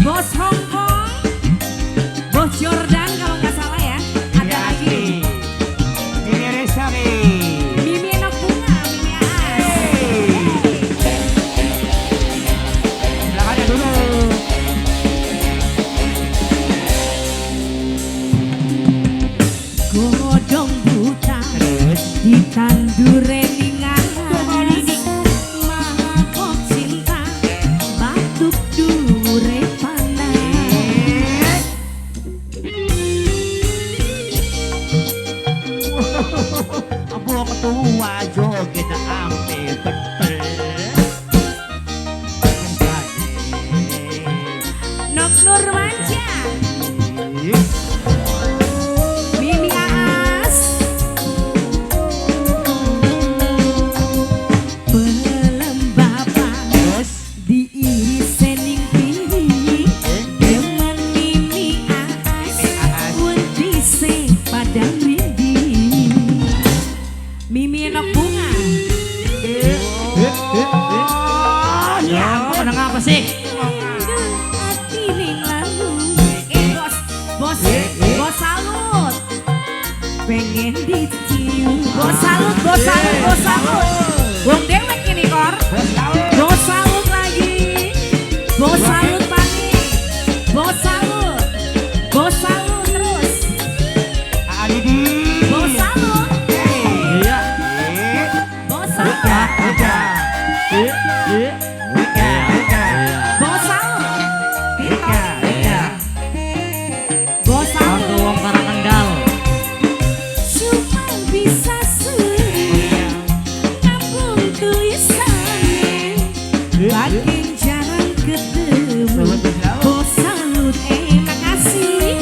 Bos Hongkong, Bos Jordan kalau nggak salah ya. Ada lagi. Mimi Resari. Mimi Enak Bunga, Mimi As. Belakangnya dulu. Godong buta Terus. ditandure ningan mabok cinta batuk dure pandai. Abu ketua joget ampe betul. Nok Nurmanja, Mimi Aas, pelembapan diiris sening pini dengan Mimi Aas, wentise padang rindi. Mimi Enak Bunga. Ya, menang apa sih? Bos salut, pengen dicium. Bos salut, bos salut, bos salut. Wong dewek ini kor. Bos salut lagi, bos salut pagi, bos salut terus. Alidi. Bos salut, Iya. bos salut, bos salut, bos salut. Wong Karangandal. Cuma bisa sering ngambung tulisannya, makin jarang ketemu. Bos salut, makasih.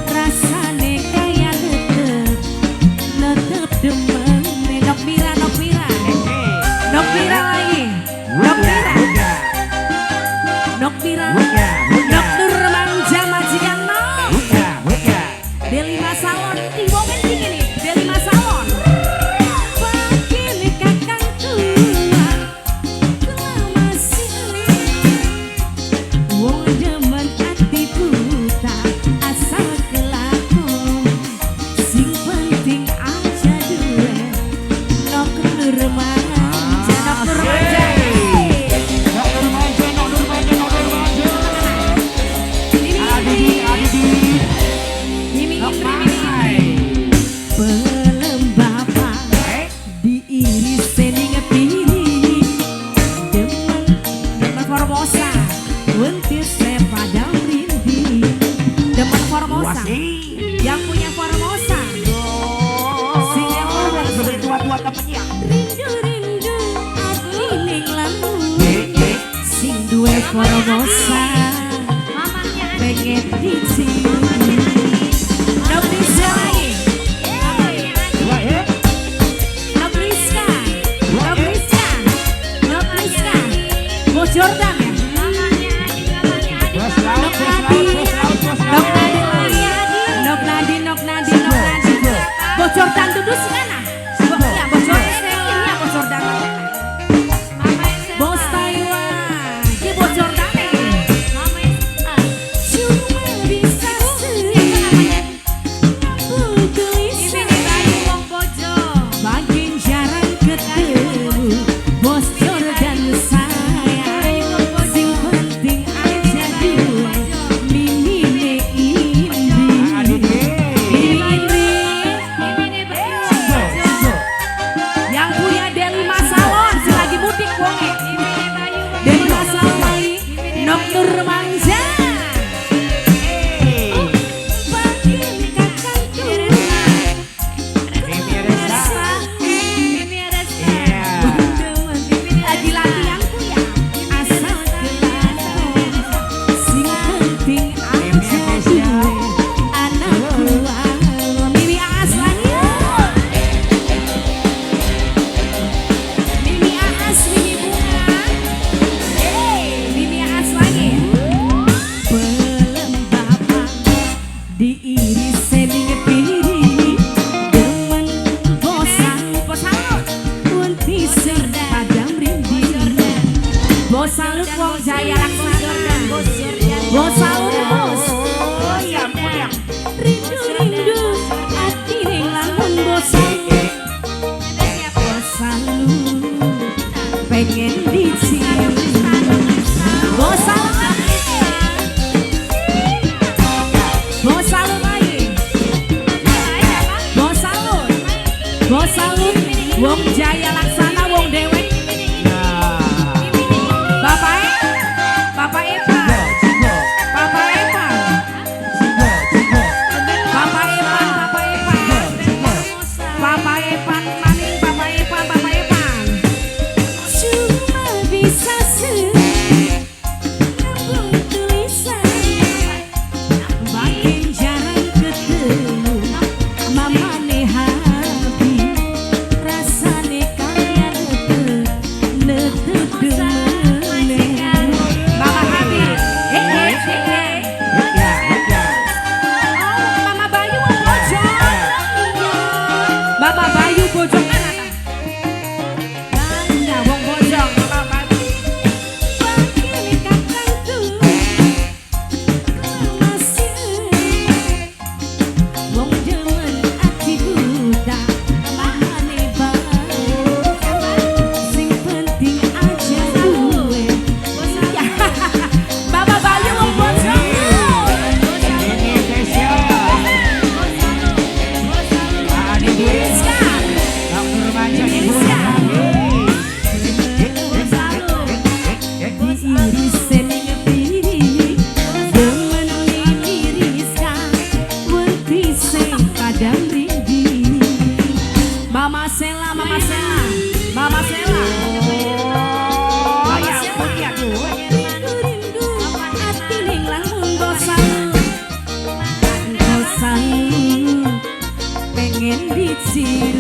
Rasane kayak tetep demen. Nok Mira, Nok Mira, Nok Mira lagi, Nok Mira, Nok Mira, Nok Nurmanja majikan Nok. Delima Salon, tiba penting ini, Delima Salon. Makin kakang tua, masih wong demen hati buta, asal kelakon. Sing penting aja duwe, Nok Nurmanja, Nok Nurmanja. Mimi pelembapan diiris sening pini demen Formosa wentis padang rindi. Demen Formosa yang punya Formosa sing yang Tua-tua temennya. rindu hati ning lamu sing duwe Formosa pengen dicium. Nok Rizka lagi, Nok Rizka, Nok Rizka, Nok Rizka, Bos Jordan ya. Nok Nadine, Nok Nadine lagi, Nok Nadine, Nok Nadine, Nok Nadine. Bos Jordan duduk sih mana? Iya, Bos Jordan, iya Bos Jordan. Bos Taiwan, ini Bos Jordan. Cuma bisa sering ngambung tulisan, makin jarang ketemu. Bos Jordan sayang, sing penting aja duwe Mimi ne Indi. Yang punya Delima Salon, selagi mudik wonge. Delima Salon lagi, Nok Nurmanja. Lagi latihanku ya, asal kelakon. Sing penting aja duwe anak tua. Mimi Aas lagi. Mimi Aas, Mimi Bunga. Mimi Aas lagi. Bos salut bos. Oh ya ampun ya. Rindu hati ning lamun bos salut. Bos salut pengen dicium. Bos salut lagi. Bos salut lagi. Bos salut. Bos salut wong Jaya Laksana wong dewek. Bapak Bapak Epa. Bapak Epa. Bapak Epa, Bapak Epa. Bapak Epa, maning Bapak Epa, Bapak Epa. Cuma bisa sambung tulisan. Makin jarang ketemu. Mamane habi. Rasane kaya netep demene. Mama habi. Oh, Mama Bayu wong bojong. Bapak Bayu bojong kan ata? Banda wong bojong Mama Bayu. Bakile kakangku. Masih wong demen ati buta. Mahane bae. Sing penting aja duwe. Bapak Bayu wong bojong. Rizka. Diirisin ngepiring demen mimi Rizka wedi sing kadang rindu. Mama Sela, Mama Sela, Mama Sela. Oh ya ampun ya. Rindu hati ning lamun bos salut. Bos salut pengen dicium.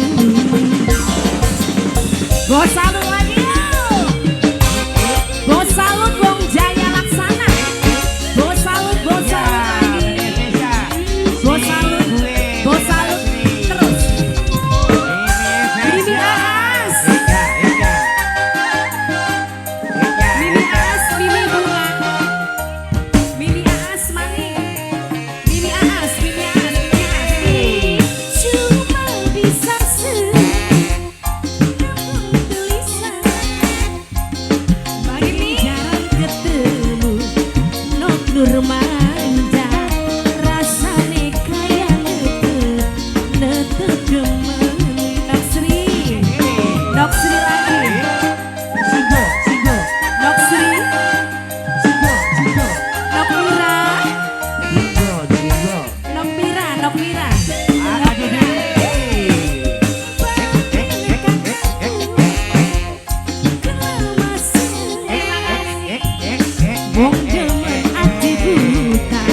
Bos salut lagi yuk. Bos salut wong Jaya Laksana. Bos salut lagi. Bos salut terus. Mimi Aas, Mimi Aas, Mimi Bunga. Mimi Aas maning. Mimi Aas, Mimi Aas, Mimi Aas. Cuma bisa sambung tulisan. Makin jarang ketemu. Nok Nur manja. Rasane kaya netep demen. Nok Sri. Nok Sri lagi. Nok Sri. Nok Mira. Nok Mira. Nok Mira. Wong demen ati buta.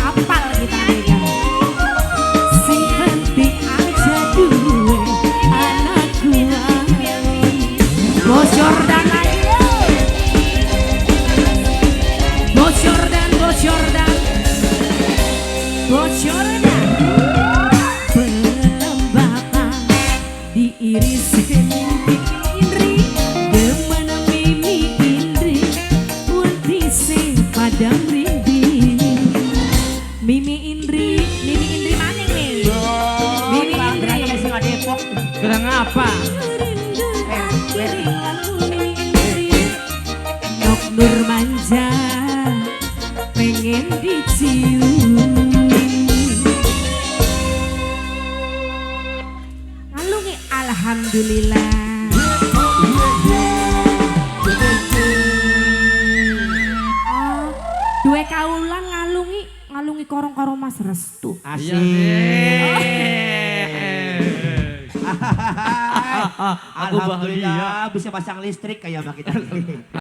Apal kita nih. Sing penting aja duwe anak gua. Bos Jordan lagi yuk. Bos Jordan, Bos Jordan. Bos Jordan. Pelembapan diirisin Indri. Demen mimi Indri. Wedi sing padang rindu. Mimi Indri maning nih. Mimi Indri. Gerang apa? Rindu hati ning lamun Mimi Indri. Nok Nur manja pengen dicium. Ngalungi alhamdulillah. Oh, duwe kaulang ngalungi korong-korong Mas Restu. Asik. Aku bahagia. Alhamdulillah bisa pasang listrik kayak mbak kita.